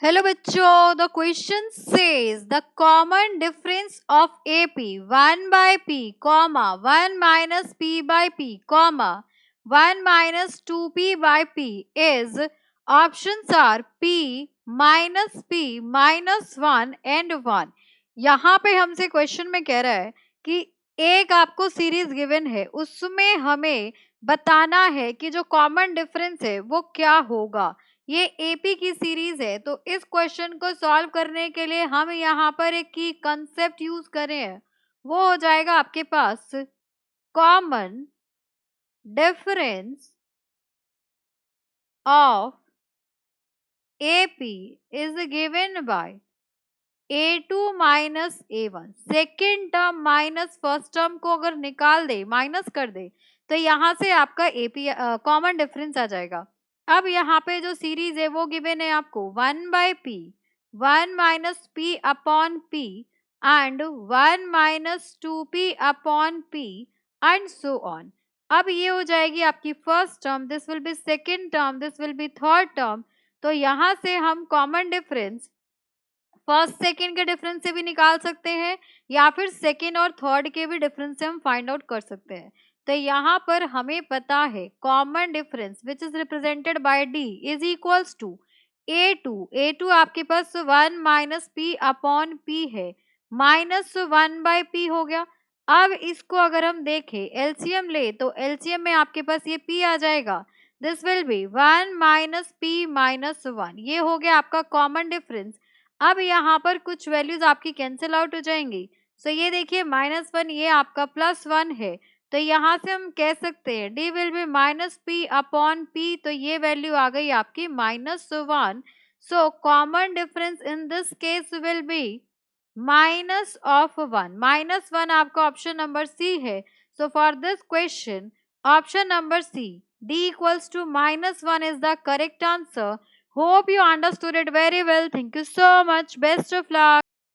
Hello बच्चों, the question says the common difference of A P 1/p, 1-p/p, 1-2p/p is options are p, -p, -1 and 1। यहाँ पे हमसे question में कह रहा है कि एक आपको सीरीज गिवन है, उसमें हमें बताना है कि जो कॉमन डिफरेंस है वो क्या होगा। ये एपी की सीरीज है, तो इस क्वेश्चन को सॉल्व करने के लिए हम यहाँ पर एक की कंसेप्ट यूज करें हैं, वो हो जाएगा आपके पास common difference of AP is given by a2 minus a1। Second term minus first term को अगर निकाल दे, माइनस कर दे, तो यहाँ से आपका एपी कॉमन डिफरेंस आ जाएगा। अब यहाँ पे जो सीरीज है वो गिवन है आपको 1/p, 1-p/p and 1-2p/p and so on. अब ये हो जाएगी आपकी first term, this will be second term, this will be third term. तो यहाँ से हम कॉमन डिफरेंस फर्स्ट सेकेंड के डिफरेंस से भी निकाल सकते हैं, या फिर सेकेंड और थर्ड के भी डिफरेंस से हम फाइंड आउट कर सकते हैं। तो यहाँ पर हमें पता है common difference which is represented by D is equals to a2 आपके पास 1-p/p है, -1/p हो गया। अब इसको अगर हम देखें एलसीएम ले, तो एलसीएम में आपके पास ये p आ जाएगा, दिस विल बी 1-p-1, ये हो गया आपका कॉमन डिफरेंस। अब यहाँ पर कुछ वैल्यूज आपकी कैंसिल आउट हो जाएंगी। सो ये देखिए -1 ये आपका +1 है, तो यहाँ से हम कह सकते हैं d विल बी -p/p, तो ये वैल्यू आ गई आपकी -1। So common difference in this case will be -1। -1 आपका ऑप्शन नंबर सी है। So for this question option number C d equals to -1 is the correct answer. Hope you understood it very well. Thank you so much. Best of luck.